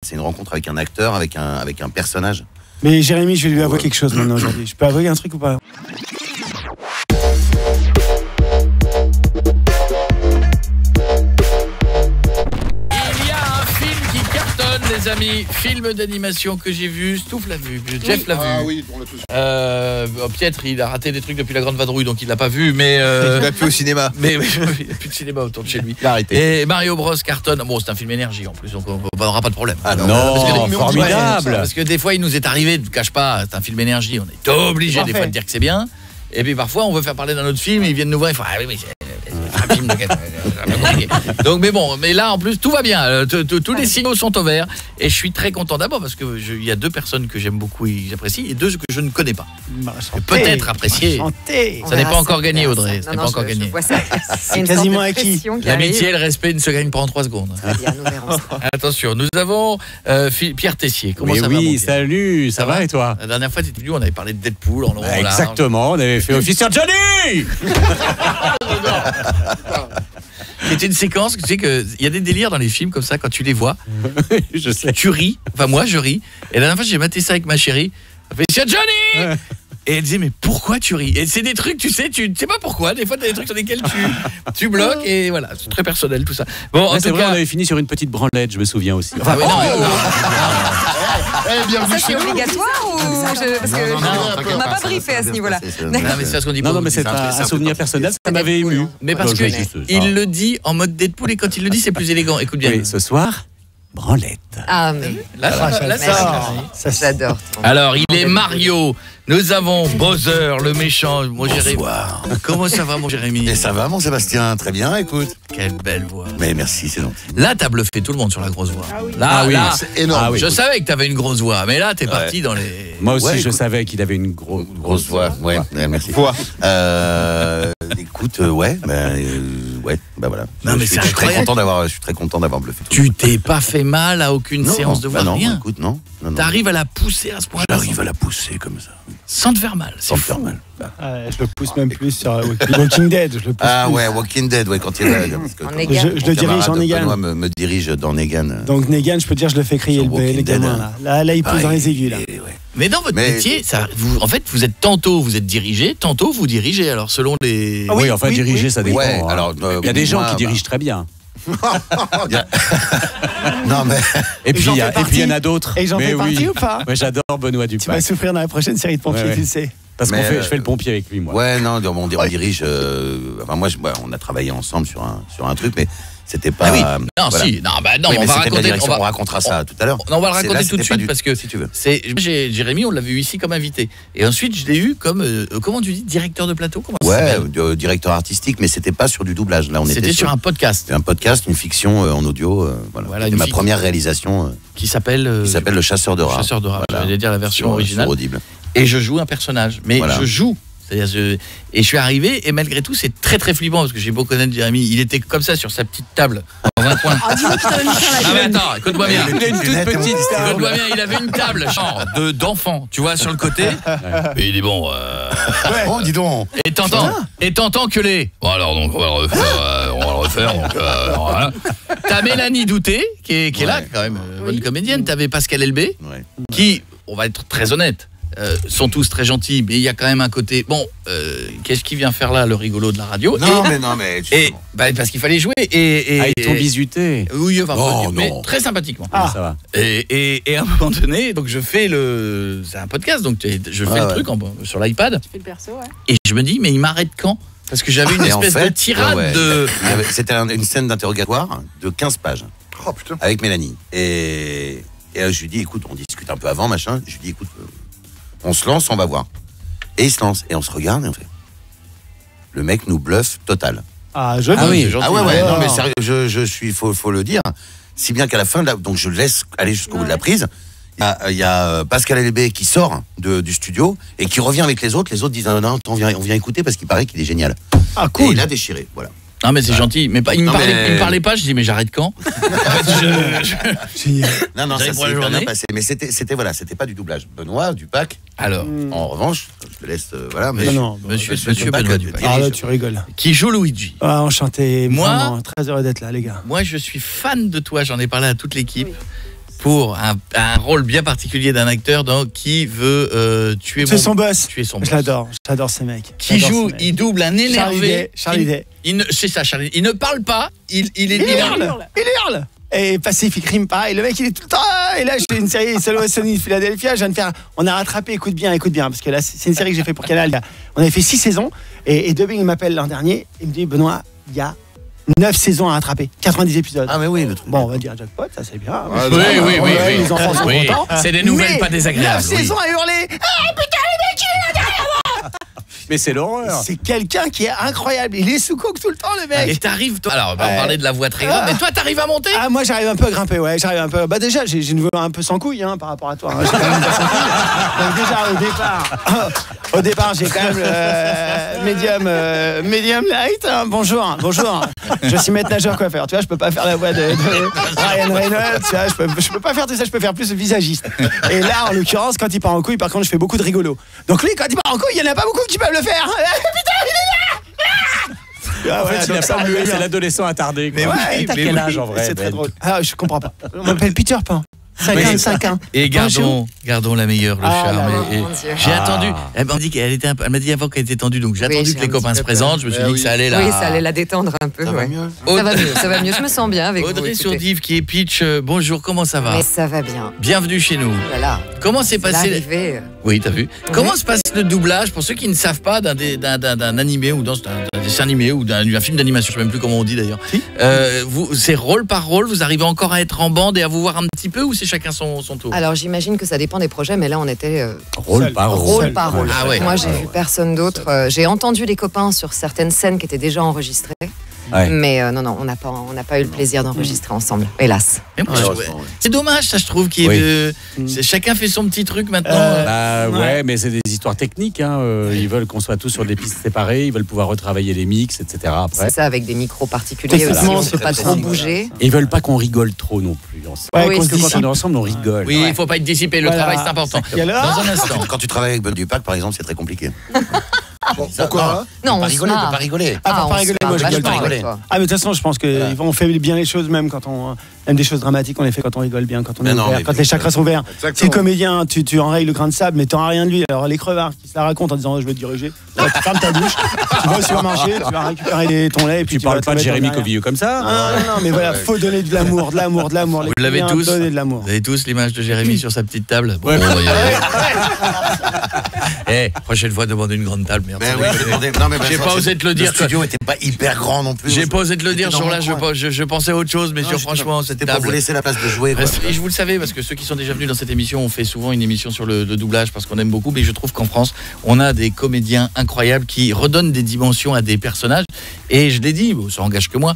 C'est une rencontre avec un acteur, avec un personnage. Mais Jérémy, je vais lui avouer quelque chose maintenant aujourd'hui. Je peux avouer un truc ou pas? Les amis, film d'animation que j'ai vu, Stouff l'a vu, Jeff l'a vu. Ah oui, on l'a tous. Pietre, il a raté des trucs depuis la Grande Vadrouille, donc il l'a pas vu, mais Il va plus au cinéma. mais il n'y a plus de cinéma autour de chez lui. Il a arrêté. Et Mario Bros cartonne. Bon, c'est un film énergie en plus, donc on n'aura pas de problème. Ah non, formidable. Parce que des fois, il nous est arrivé, ne te cache pas, c'est un film énergie, on est obligé des fois de dire que c'est bien. Et puis parfois, on veut faire parler d'un autre film, ils viennent nous voir, ils font ah oui, mais c'est un film de donc mais bon, mais là en plus tout va bien, tous les signaux sont au vert et je suis très content d'abord parce que il y a 2 personnes que j'aime beaucoup et j'apprécie et 2 que je ne connais pas. Peut-être apprécier. Ça n'est pas encore gagné, Audrey, ça n'est pas encore gagné. C'est quasiment acquis. L'amitié et le respect ne se gagnent pas en 3 secondes. Bien, nous verrons ça. Attention, nous avons Pierre Tessier. Comment ça va? Oui, salut, ça va et toi? La dernière fois tu étais venu, on avait parlé de Deadpool en long, en large. Exactement, on avait fait Officer Johnny. C'était une séquence, tu sais que il y a des délires dans les films comme ça quand tu les vois. Je sais. Tu ris, enfin moi je ris. Et la dernière fois j'ai maté ça avec ma chérie. Elle fait c'est Johnny. Et elle disait mais pourquoi tu ris? Et c'est des trucs, tu sais pas pourquoi. Des fois t'as des trucs sur lesquels tu bloques et voilà, c'est très personnel tout ça. Bon, en C'est tout vrai, cas, on avait fini sur une petite branlette, je me souviens aussi. Enfin, ah oui, non. Ça c'est obligatoire ou parce que on m'a pas briefé à ce niveau-là. Non mais c'est parce qu'on dit non, mais c'est un souvenir personnel, ça m'avait ému. Mais parce que il le dit en mode Deadpool et quand il le dit c'est plus élégant. Écoute bien. Oui, ce soir, branlette. Ah mais Là, Ça, j'adore. alors, il est Mario. Nous avons Bowser, le méchant. Mon Jérémy. Bonsoir. Comment ça va, mon Jérémy? Et ça va, mon Sébastien? Très bien, écoute. Quelle belle voix. Mais merci, c'est gentil. Là, t'as bluffé tout le monde sur la grosse voix. Là, Ah oui, là, c'est énorme. Ah oui. je savais que t'avais une grosse voix, mais là, t'es parti dans les... Moi aussi, Ouais, je écoute. savais qu'il avait une Grosse voix, ouais, merci. Écoute, ouais, bah voilà. Non, mais je c'est suis très incroyable. content d'avoir bluffé tout le Tu monde. t'es pas fait mal à aucune séance de voix, non, rien. écoute, non. T'arrives à la pousser à ce point-là. J'arrive à la pousser comme ça. Sans te faire mal. C'est Sans me fou. faire mal. je le pousse même plus sur Walking Dead. Je le pousse Ah plus. ouais, Walking Dead, ouais, quand il est là. Parce que En quand Negan. Je le dirige en Negan. Benoît me dirige dans Negan. Donc Negan, je peux dire, je le fais crier Sur le Walking gamin Dead, là. Là, il pousse dans les aigus là. Ouais. Mais dans votre Mais- métier, en fait, vous êtes tantôt vous êtes dirigé, tantôt vous dirigez. Alors, selon les... Ah Oui, enfin, diriger, ça dépend. Ouais, hein. alors, il y a des gens moi, qui dirigent très bien. Non, mais. Et puis j'en il y fais en a partie. d'autres. Et j'en Mais fais oui. partie ou pas? Moi, j'adore Benoît Tu vas Dupac. souffrir dans la prochaine série de pompiers, Ouais, ouais. tu le sais. Parce Mais, je fais le pompier avec lui, moi. Ouais, non, on dirige. Enfin, moi, on a travaillé ensemble sur un truc, mais c'était pas. Ah oui, non, voilà. si, non, bah non, Oui, on mais va c'était de la raconter... direction, on racontera ça tout à l'heure. On va le raconter Là, tout de c'était pas suite parce que si tu veux. Jérémy, on l'a vu ici comme invité. Et ensuite, je l'ai eu comme, comment tu dis, directeur de plateau? Comment ça Ouais, s'appelle directeur artistique, mais c'était pas sur du doublage. Là, on C'était était sur un podcast C'était un podcast, une fiction en audio. Voilà, C'était une ma fiction. première réalisation qui s'appelle Le Chasseur de rats. Chasseur de rats. Voilà. J'allais dire la version Sur originale. Audible. Et je joue un personnage. Mais Voilà. je joue. C'est-à-dire, et je suis arrivé, et malgré tout, c'est très très flippant, parce que j'ai beau connaître Jérémy, il était comme ça sur sa petite table, dans un coin. Ah, dis-donc, tu t'avais mis sur la Non mais gueule. attends, écoute-moi bien. Il a une toute petite Écoute-moi bien, il avait une table, genre, d'enfant, tu vois, sur le côté. Et il dit bon, Oh, dis donc. et t'entends que les... Bon alors, donc, on va le refaire, donc, voilà. T'as Mélanie Douté, qui est là, quand même, bonne comédienne. T'avais Pascal Elbé, Ouais. qui, on va être très honnête, sont tous très gentils, mais il y a quand même un côté... Bon, qu'est-ce qu'il vient faire là, le rigolo de la radio? Non, mais. Et justement. parce qu'il fallait jouer et Ah, ils t'ont bisuté. oui, enfin, Non, mais non. très sympathiquement. Ah, ça va. Et à un moment donné, donc je fais c'est un podcast, donc je fais le ouais. truc sur l'iPad Tu fais le perso, ouais. et je me dis mais il m'arrête quand? Parce que j'avais une Et en espèce fait, de tirade ouais, de... C'était une scène d'interrogatoire de 15 pages Oh putain. avec Mélanie. Et je lui dis, écoute, on discute un peu avant, machin. Je lui dis, écoute, on se lance, on va voir. Et il se lance. Et on se regarde et on fait. Le mec nous bluffe total. Ah, joli. Ah oui. c'est gentil. Ah ouais, Ah. non mais sérieux, je suis, faut le dire. Si bien qu'à la fin, donc je laisse aller jusqu'au bout de la prise. Il y a Pascal Elbé qui sort du studio et qui revient avec les autres. Les autres disent non, attends, on vient écouter parce qu'il paraît qu'il est génial. Ah, Et cool. il a déchiré, voilà. Non mais c'est gentil, mais pas, il me Non, parlait, mais- il me parlait pas, je dis mais j'arrête quand? En fait, Génial. Non, Vous avez ça pour s'est la bien journée passé. Mais c'était voilà, c'était pas du doublage. Benoît Dupac. Alors, En revanche, je te laisse, voilà. Mais Non, monsieur Dupac, Benoît tu Dupac. diriges. Ah là, tu rigoles. Qui joue Luigi. Ah, enchanté. Moi- Vraiment, très heureux d'être là, les gars. Moi je suis fan de toi, j'en ai parlé à toute l'équipe. pour un rôle bien particulier d'un acteur qui veut tuer son boss. Tuer son Je boss. j'adore ces mecs. Qui joue, il double un énervé. Charlie Day. C'est ça, Charlie. Il ne parle pas, il hurle. Et Pacific Rim, pareil, le mec il est tout le temps. Et là, j'ai une série, Solo Sony Philadelphia, je viens de faire. On a rattrapé, écoute bien, parce que là, c'est une série que j'ai fait pour Canal. On avait fait 6 saisons. Et Dubbing m'appelle l'an dernier. Il me dit, Benoît, il y a 9 saisons à rattraper, 90 épisodes. Ah, mais oui, le truc. Bon, on va dire jackpot, ça c'est bien. Oui. Les enfants sont contents. C'est des nouvelles pas désagréables. 9 saisons à hurler. Ah putain, le mec, il est là derrière moi. Mais c'est l'horreur. C'est quelqu'un qui est incroyable. Il est sous coke tout le temps, le mec. Et t'arrives, toi. Alors, on va parler de la voix très grave, mais toi, t'arrives à monter? Ah, moi, j'arrive un peu à grimper, ouais. J'arrive un peu. Bah, déjà, j'ai une voix un peu sans couilles, par rapport à toi. J'ai quand même pas sans couilles. Donc, déjà, au départ, j'ai quand même medium light. Bonjour. Je suis maître nageur coiffeur. Tu vois, je peux pas faire la voix de Ryan Reynolds. Tu vois, je peux pas faire tout ça. Je peux faire plus visagiste. Et là, en l'occurrence, quand il part en couille, par contre, je fais beaucoup de rigolo. Donc, lui, quand il part en couille, il y en a pas beaucoup qui peuvent le faire. Putain, il est là. En fait, il a pas mué, c'est l'adolescent attardé. Mais oui, t'as quel âge en vrai? C'est très drôle. Ah, je comprends pas. On m'appelle Peter Pan. 5 ans. Et gardons la meilleure, le charme. Et mon Dieu. j'ai attendu. Elle m'a dit avant qu'elle était tendue, donc j'ai attendu j'ai que les un copains petit se peu présentent. Je me suis dit que ça allait là. Oui, ça allait la détendre un peu. Ça va mieux. Ça va mieux. Je me sens bien avec Audrey vous. Sourdive qui est Pitch. Bonjour, comment ça va? Mais ça va bien. Bienvenue chez nous. Voilà. Comment s'est passé? L'arrivée. Oui, t'as vu. Comment se passe le doublage pour ceux qui ne savent pas d'un animé ou d'un dessin animé ou d'un film d'animation, je sais même plus comment on dit d'ailleurs. C'est rôle par rôle, vous arrivez encore à être en bande et à vous voir un petit peu ou c'est chacun son tour? Alors j'imagine que ça dépend des projets, mais là on était Rôle par rôle par rôle. Ah ouais. Moi j'ai vu personne d'autre. J'ai entendu les copains sur certaines scènes qui étaient déjà enregistrées. Ouais. Mais non, on n'a pas eu le plaisir d'enregistrer ensemble, hélas. Mais moi, c'est dommage, ça, je trouve, chacun fait son petit truc maintenant. Ouais, mais c'est des histoires techniques. Ils veulent qu'on soit tous sur des pistes séparées. Ils veulent pouvoir retravailler les mix, etc. Après. C'est ça, avec des micros particuliers aussi. On ne peut pas trop bouger. Et ils veulent pas qu'on rigole trop non plus. Ouais, parce que quand on est ensemble, on rigole. Oui, il faut pas être dissipé. Le travail, c'est important. Dans un instant. Quand tu travailles avec Bud Dupac, par exemple, c'est très compliqué. Pourquoi? Non, on on peut se pas marre. rigoler. Ah, pas rigoler, moi je rigole vachement pas. avec toi. Ah, mais de toute façon, je pense qu'on fait bien les choses, même quand même des choses dramatiques, on les fait quand on rigole bien, quand on est ouvert, quand les chakras sont ouverts. Si le comédien, tu enrayes le grain de sable, mais t'auras rien de lui. Alors les crevards qui se la racontent en disant je vais te diriger, tu fermes ta douche, tu vas au supermarché, tu vas récupérer ton lait et puis Tu parles pas de Jérémy Covillaud comme ça? Non, mais voilà, faut donner de l'amour. Vous l'avez tous. Donner de l'amour. Vous avez tous l'image de Jérémy sur sa petite table. Bon, on va y aller. Prochaine fois, demandez une grande table, merde. J'ai pas osé te le dire. Le studio était pas hyper grand non plus. J'ai pas osé te le dire, sur là, je pensais à autre chose, mais franchement, cette C'était pour vous table. laisser la place de jouer. Et je vous le savez, parce que ceux qui sont déjà venus dans cette émission, on fait souvent une émission sur le doublage parce qu'on aime beaucoup, mais je trouve qu'en France, on a des comédiens incroyables qui redonnent des dimensions à des personnages. Et je l'ai dit, ça engage que moi,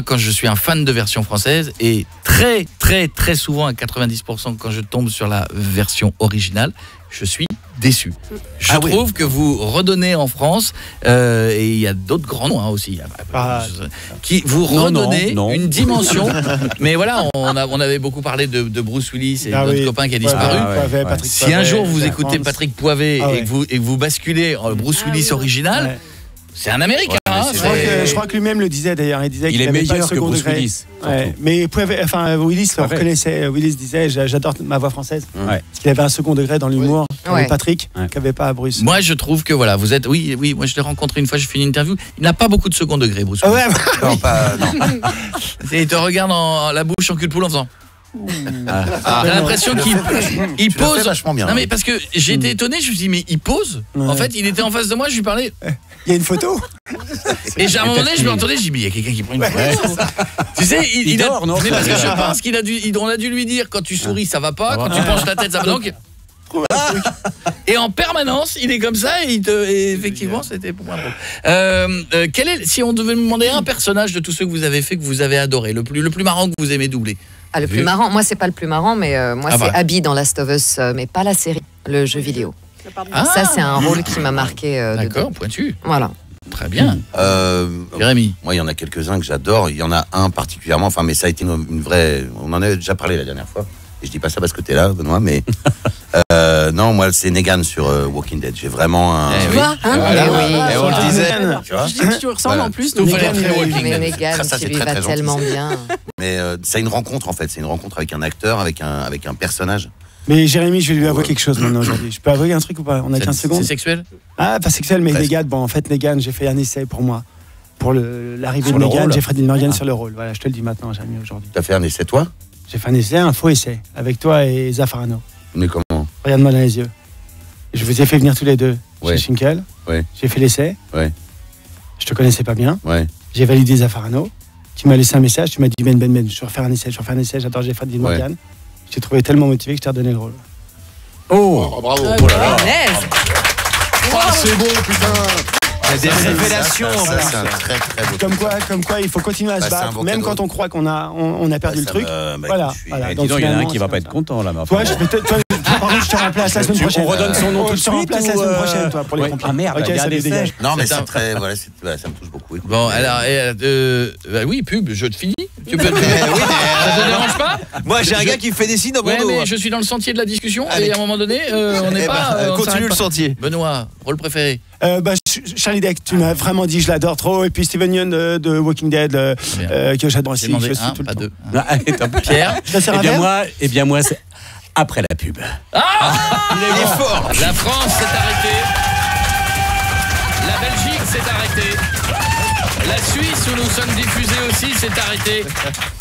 quand je suis un fan de version française, et très, très, très souvent, à 90%, quand je tombe sur la version originale, je suis déçu. Je trouve que vous redonnez en France, et il y a d'autres grands noms aussi, qui vous redonnez une dimension. Mais voilà, on avait beaucoup parlé de Bruce Willis et notre copain qui a disparu. Si un jour vous écoutez Patrick Poivet et que vous basculez en Bruce Willis original, c'est un Américain. Je crois que lui-même le disait d'ailleurs. Il disait qu'il est avait pas le meilleur que second Bruce degré. Willis. Mais Willis le reconnaissait. Willis disait j'adore ma voix française. Parce qu'il avait un second degré dans l'humour. Patrick, qui n'avait pas à Bruce. Moi, je trouve que voilà, vous êtes. Oui, moi je l'ai rencontré une fois, j'ai fait une interview. Il n'a pas beaucoup de second degré, Bruce Willis. Non, pas. Il te regarde en la bouche en cul de poule en faisant. J'ai l'impression qu'il pose vachement bien. Non mais parce que j'ai été étonné, je me suis dit mais il pose. En fait, il était en face de moi, je lui parlais. Il y a une photo. Et à un moment donné, je me retournais, je dis mais il y a quelqu'un qui prend une photo. Tu sais, il dort, non? Mais parce que je pense on a dû lui dire quand tu souris ça va pas, quand tu penches la tête ça va donc. Et en permanence, il est comme ça et effectivement, c'était pour moi drôle. Si on devait me demander un personnage de tous ceux que vous avez fait que vous avez adoré, le plus marrant que vous aimez doubler? Le plus marrant, moi c'est pas le plus marrant, mais moi c'est Abby dans Last of Us, mais pas la série, le jeu vidéo. Ça c'est un rôle qui m'a marqué. D'accord, pointu. Voilà. Très bien. Jérémy. Moi, il y en a quelques-uns que j'adore. Il y en a un particulièrement, mais ça a été une vraie. On en avait déjà parlé la dernière fois. Et je dis pas ça parce que t'es là, Benoît, mais non, moi c'est Negan sur Walking Dead. J'ai vraiment un. Et on le disait. Tu vois, tu ressembles en plus. Mais Negan, tu lui vas tellement bien. Mais c'est une rencontre en fait, c'est une rencontre avec un acteur, avec un personnage. Mais Jérémy, je vais lui avouer quelque chose maintenant aujourd'hui. Je peux avouer un truc ou pas? On a 15 secondes. C'est sexuel? Ah, pas sexuel, mais Negan. Bon, en fait, Negan, j'ai fait un essai pour moi. Pour l'arrivée de Negan, j'ai Freddie Morgan sur le rôle. Voilà, je te le dis maintenant, Jérémy, aujourd'hui. T'as fait un essai toi? J'ai fait un essai, un faux essai, avec toi et Zaffarano. Mais comment? Regarde-moi dans les yeux. Je vous ai fait venir tous les deux chez Schinkel. Ouais. J'ai fait l'essai. Ouais. Je te connaissais pas bien. Ouais. J'ai validé Zaffarano. Tu m'as laissé un message, tu m'as dit Ben, je vais refaire un essai, j'adore, j'ai Freddie Morgan. Je t'ai trouvé tellement motivé que je t'ai redonné le rôle. Oh, bravo. Oh là là. C'est bon, putain. Des révélations. Ça, c'est un très très beau. Comme quoi, il faut continuer à se battre, même quand on croit qu'on a perdu le truc. Voilà. Donc il y en a un qui va pas être content là. Toi, je te remplace la semaine prochaine. On redonne son nom tout de suite. Je te remplace la semaine prochaine, toi, pour les pompiers. Ah merde, ok, ça les dégage. Non, mais c'est très. Voilà, ça me touche beaucoup. Bon, alors, oui, pub, je te finis. Tu peux. Ça te dérange pas? Moi, j'ai un gars qui me fait des signes dans mon dos. Mais je suis dans le sentier de la discussion et à un moment donné, on n'est pas. Continue le sentier. Benoît, rôle préféré? Charlie Deck, tu m'as vraiment dit, je l'adore trop. Et puis Steven Yeun de Walking Dead, que j'adore aussi. Demandé un, pas deux. Pierre? Eh bien moi, c'est après la pub. Il est fort. La France s'est arrêtée. La Belgique s'est arrêtée. La Suisse, où nous sommes diffusés aussi, s'est arrêtée.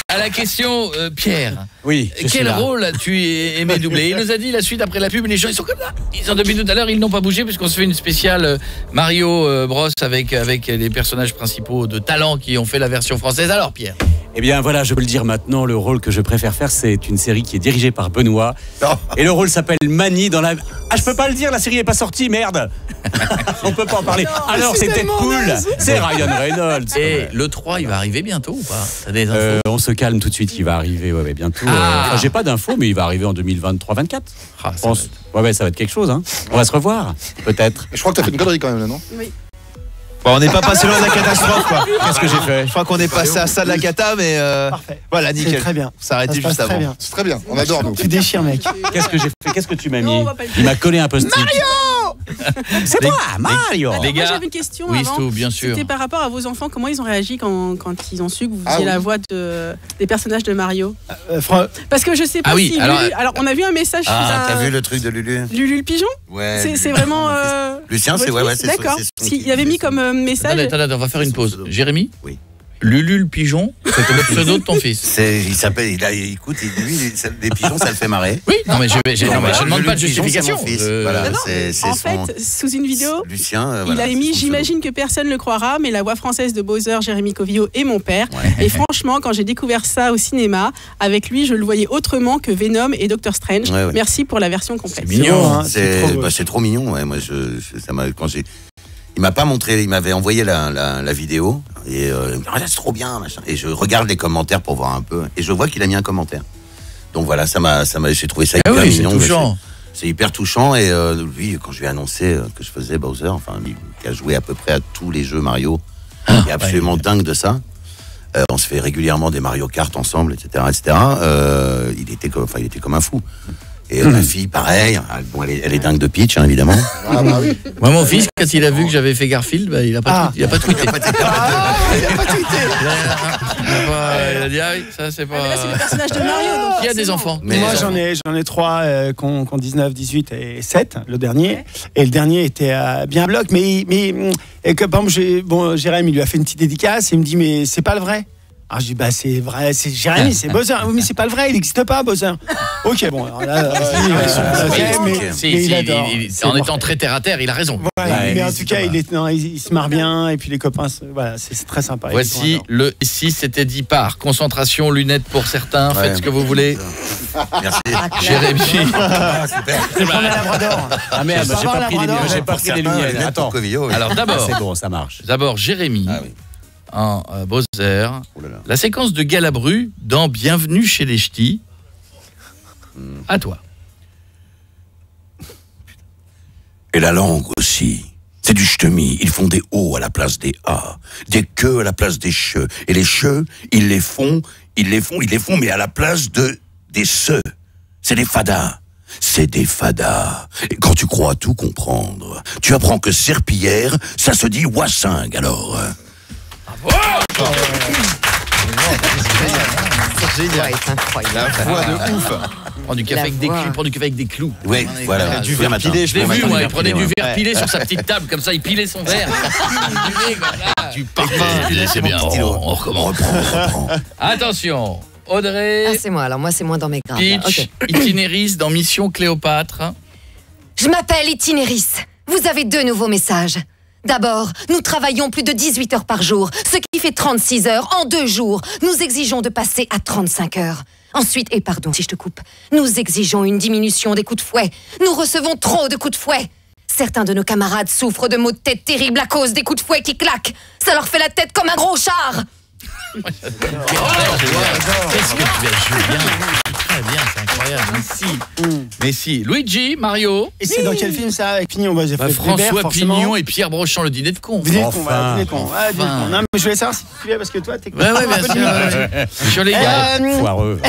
À la question, Pierre, oui, quel rôle as-tu aimé doubler? Il nous a dit la suite après la pub, les gens ils sont comme là. Ils sont depuis tout à l'heure, ils n'ont pas bougé puisqu'on se fait une spéciale Mario Bros avec les personnages principaux de talent qui ont fait la version française. Alors Pierre? Eh bien voilà, je peux le dire maintenant, le rôle que je préfère faire, c'est une série qui est dirigée par Benoît. Et le rôle s'appelle Mani dans la... Ah, je peux pas le dire, la série est pas sortie, merde. On peut pas en parler. Alors c'est Deadpool, c'est Ryan Reynolds. Et le 3, il va arriver bientôt ou pas? T'as des infos? On se calme tout de suite, il va arriver bientôt. J'ai pas d'infos, mais il va arriver en 2023-24. Ça va être quelque chose, hein. On va se revoir, peut-être. Je crois que t'as fait une connerie quand même là, non? Oui. Bon, on n'est pas passé loin de la catastrophe, quoi. Qu'est-ce que j'ai fait? Je crois qu'on est passé à ça de la cata, mais Parfait. voilà, nickel. C'est très bien. Ça s'arrêtait juste avant. C'est très bien, on adore nous. Tu déchires, mec. Qu'est-ce que j'ai fait? Qu'est-ce que tu m'as mis? Il m'a collé un post-it. C'est toi, Mario. Les gars, moi j'avais une question oui, avant. Sto, bien sûr. C'était par rapport à vos enfants. Comment ils ont réagi quand ils ont su que vous faisiez la voix des personnages de Mario? Parce que je sais pas si alors, Lulu... Alors on a vu un message. T'as vu le truc de Lulu? Lulu le pigeon? Ouais. C'est vraiment. Lucien, c'est c'est d'accord. Il avait mis comme message. Attendez, on va faire une pause. Jérémy? Oui. Lulu le pigeon, c'est le pseudo de ton fils. Il s'appelle, écoute, lui, les pigeons, ça le fait marrer. Oui, non mais je demande pas de justification. Voilà, en fait, sous une vidéo, Lucien, il a émis, j'imagine que personne ne le croira, mais la voix française de Bowser, Jérémy Covillo, est mon père. Ouais. Et franchement, quand j'ai découvert ça au cinéma, avec lui, je le voyais autrement que Venom et Doctor Strange. Ouais. Merci pour la version complète. C'est mignon, c'est trop mignon. Ouais. Moi, il m'a pas montré, il m'avait envoyé la vidéo et il me dit c'est trop bien machin. Et je regarde les commentaires pour voir un peu et je vois qu'il a mis un commentaire. Donc voilà, j'ai trouvé ça hyper mignon. C'est hyper touchant et lui quand je lui ai annoncé que je faisais Bowser, qui a joué à peu près à tous les jeux Mario, il est absolument dingue de ça. On se fait régulièrement des Mario Kart ensemble, etc. Il était comme un fou. Et ma fille, pareil. Bon, elle est dingue de Peach, hein, évidemment. Moi, mon fils, quand il a vu que j'avais fait Garfield, il a pas tweeté. Il a pas tweeté. Il a dit, ah oui, ça c'est pas... là, c'est le personnage de Mario. Donc il y a des enfants. Mais moi, j'en ai 3 qui ont 19, 18 et 7, le dernier. Et le dernier était bien bloc. Mais que, par exemple, Jérémy, il lui a fait une petite dédicace. Et il me dit, mais c'est pas le vrai. Alors je dis c'est vrai, c'est Jérémy, c'est Bowser. Oui, mais c'est pas le vrai, il n'existe pas Bowser. Ok, bon, alors là, en étant très terre à terre, il a raison. Mais en tout cas, il se marre bien et puis les copains, voilà, c'est très sympa. Voici le 6, c'était 10 parts. Concentration, lunettes pour certains, faites ce que vous voulez. Merci. Jérémy. Super. Ah merde, j'ai pas pris les lunettes. Attends. Alors d'abord, c'est bon, ça marche. D'abord Jérémy. En Bowser, la séquence de Galabru dans Bienvenue chez les Ch'tis. À toi. Et la langue aussi. C'est du ch'temi. Ils font des O à la place des A, des queues à la place des cheux. Et les cheux, ils les font, mais à la place des se. C'est des fadas. C'est des fadas. Et quand tu crois tout comprendre, tu apprends que serpillière, ça se dit wassingue alors. C'est génial. C'est incroyable. La voix de ouf. Prends du café avec des clous. Prends du café avec des clous. Ouais, voilà. Du verre pilé, Je l'ai vu, moi. Il prenait du verre pilé sur sa petite table, comme ça, il pilait son verre. Du parfum. C'est bien. On recommence. Attention. Audrey. Ah, c'est moi. Alors, moi, c'est moins dans mes graves. Pitch, Itinéris dans Mission Cléopâtre. Je m'appelle Itinéris. Vous avez 2 nouveaux messages. D'abord, nous travaillons plus de 18 heures par jour, ce qui fait 36 heures en 2 jours. Nous exigeons de passer à 35 heures. Ensuite, et pardon si je te coupe, nous exigeons une diminution des coups de fouet. Nous recevons trop de coups de fouet. Certains de nos camarades souffrent de maux de tête terribles à cause des coups de fouet qui claquent. Ça leur fait la tête comme un gros char. Qu'est-ce que tu as joué bien. Très bien, c'est incroyable. Mais si. Luigi, Mario. Et c'est dans quel film ça avec Pignon? François Pignon et Pierre Brochant, le dîner de con. Dîner de con, voilà, dîner de con. Non, mais je voulais savoir si tu suivais parce que toi, t'es Ouais, bien sûr. Sur les gars. Foireux.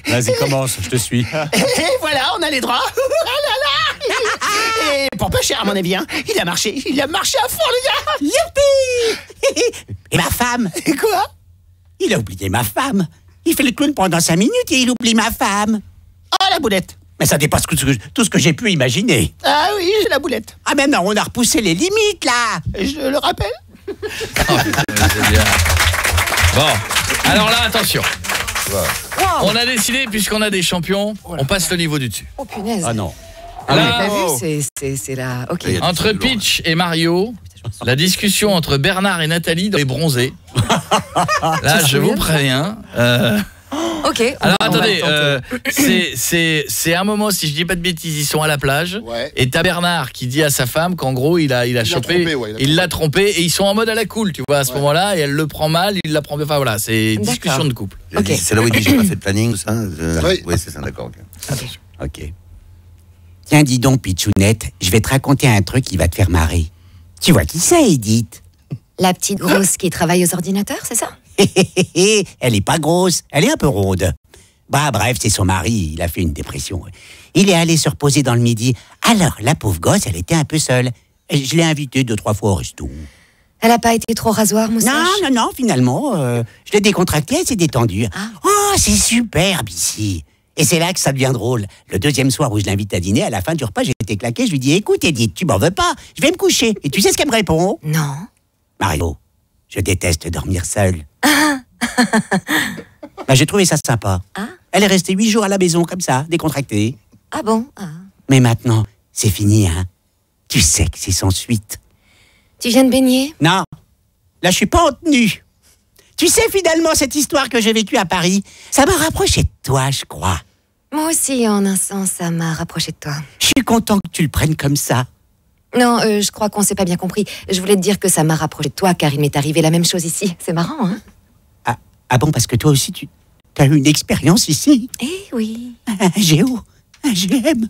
Vas-y, commence, je te suis. Et voilà, on a les droits. Et pour pas cher, à mon avis, hein. Il a marché à fond, le gars. Youpi. Et ma femme? Et quoi? Il a oublié ma femme. Il fait le clown pendant 5 minutes et il oublie ma femme. Oh, la boulette. Mais ça dépasse tout ce que j'ai pu imaginer. Ah oui, j'ai la boulette. Ah mais non, on a repoussé les limites, là. Je le rappelle. C'est bien. Bon, alors là, attention. On a décidé, puisqu'on a des champions, on passe le niveau du dessus. Oh, punaise. Ah non. T'as vu, c'est là. Ok. Entre Pitch et Mario, la discussion entre Bernard et Nathalie dans les bronzés. Là, je vous préviens. Ok. Alors attendez, c'est un moment, si je dis pas de bêtises, ils sont à la plage. Ouais. Et t'as Bernard qui dit à sa femme qu'en gros il a chopé, il l'a trompé et ils sont en mode à la cool, tu vois, à ce moment-là, et elle le prend mal, il la prend bien. Enfin voilà, c'est discussion de couple. Okay. C'est là où il dit j'ai pas fait de planning, ça. Oui, c'est ça, d'accord. Okay. Attention. Ok. Tiens, dis donc, Pitchounette, je vais te raconter un truc qui va te faire marrer. Tu vois qui c'est, Edith? La petite grosse qui travaille aux ordinateurs, c'est ça? Elle est pas grosse, elle est un peu ronde. Bah bref, c'est son mari, il a fait une dépression. Il est allé se reposer dans le midi. Alors, la pauvre gosse, elle était un peu seule. Je l'ai invitée 2-3 fois au resto. Elle a pas été trop rasoir, moustache? Non, finalement, je l'ai décontractée, elle s'est détendue. Ah. Oh, c'est superbe ici. Et c'est là que ça devient drôle. Le 2e soir où je l'invite à dîner, à la fin du repas, j'étais claqué, je lui dis « Écoute, Edith, tu m'en veux pas, je vais me coucher. » Et tu sais ce qu'elle me répond? Non. Mario, je déteste dormir seule. Bah, j'ai trouvé ça sympa. Ah. Elle est restée 8 jours à la maison, comme ça, décontractée. Ah bon? Ah. Mais maintenant, c'est fini, hein. Tu sais que c'est sans suite. Tu viens de baigner? Non, là, je suis pas en tenue. Tu sais, finalement, cette histoire que j'ai vécue à Paris, ça m'a rapproché de toi, je crois. Moi aussi, en un sens, ça m'a rapproché de toi. Je suis content que tu le prennes comme ça. Non, je crois qu'on s'est pas bien compris. Je voulais te dire que ça m'a rapproché de toi, car il m'est arrivé la même chose ici. C'est marrant, hein? Ah bon, parce que toi aussi, tu as eu une expérience ici? Eh oui. Un Géo, un GM,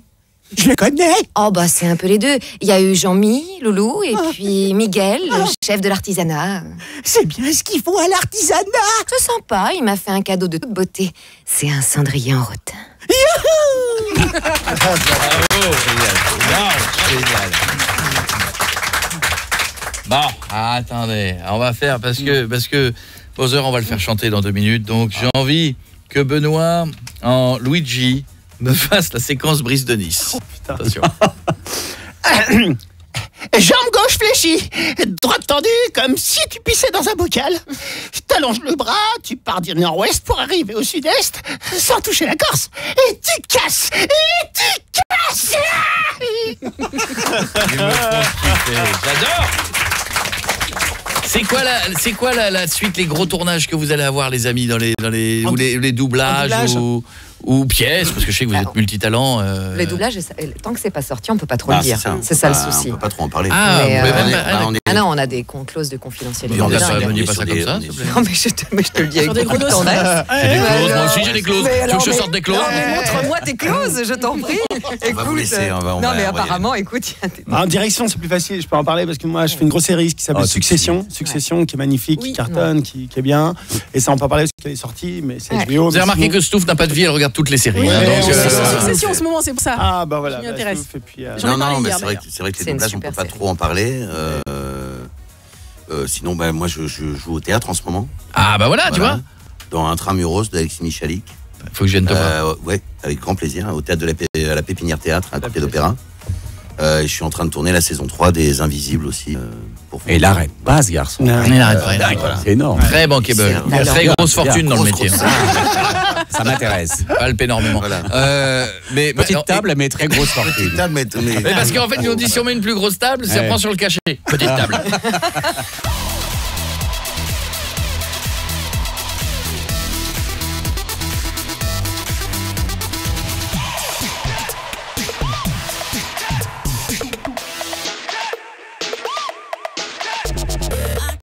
je le connais. Oh bah c'est un peu les deux. Il y a eu Jean-Mi, Loulou, et puis Miguel, le chef de l'artisanat. C'est bien ce qu'il faut à l'artisanat. C'est sympa, il m'a fait un cadeau de toute beauté. C'est un cendrier en rotin. Bravo. Génial. Bon, attendez, on va faire parce que Bowser, on va le faire chanter dans 2 minutes. Donc j'ai envie que Benoît en Luigi me fasse la séquence Brise de Nice. Attention. Jambe gauche fléchie, droite tendue comme si tu pissais dans un bocal. T'allonges le bras, tu pars du nord-ouest pour arriver au sud-est sans toucher la Corse. Et tu casses. J'adore. C'est quoi la suite, les gros tournages que vous allez avoir, les amis, dans les doublages ou pièces, parce que je sais que vous êtes multitalent. Les doublages, tant que c'est pas sorti, on peut pas trop le dire. C'est ça le souci. On peut pas trop en parler. Non, on a des clauses de confidentialité. On ne dit pas ça comme ça, s'il te plaît. Non, mais je te le dis avec beaucoup de tendresse. J'ai des clauses, moi aussi j'ai des clauses. Tu veux que je sorte des clauses? Montre-moi tes clauses, je t'en prie. On va vous laisser. Non, mais apparemment, écoute. En direction, c'est plus facile, je peux en parler parce que moi, je fais une grosse série qui s'appelle Succession. Succession, qui est magnifique, qui cartonne, qui est bien. Et ça, on peut en parler parce qu'elle est sortie, mais c'est HBO. Vous avez remarqué que Stouff n'a pas de vie, elle regarde toutes les séries. Succession en ce moment, c'est pour ça. Ah bah voilà. Ça m'intéresse. Non, mais c'est vrai que les doublages, on peut pas trop en parler. Sinon, moi, je joue au théâtre en ce moment. Ah bah voilà, tu vois. dans Intramuros d'Alexis Michalik. Faut que je vienne te voir. Ouais, avec grand plaisir, au théâtre de la Pépinière Théâtre, à côté d'Opéra. Je suis en train de tourner la saison 3 des Invisibles aussi. Et il n'arrête pas, ce garçon. Il n'arrête pas. Voilà. C'est énorme. Très bankable. Très grosse fortune dans le métier. Ça m'intéresse. Palpe énormément. Voilà. Mais petite table, mais très grosse fortune. Petite table, mais parce qu'en fait, ils ont dit si on met une plus grosse table, ça prend sur le cachet. Petite table.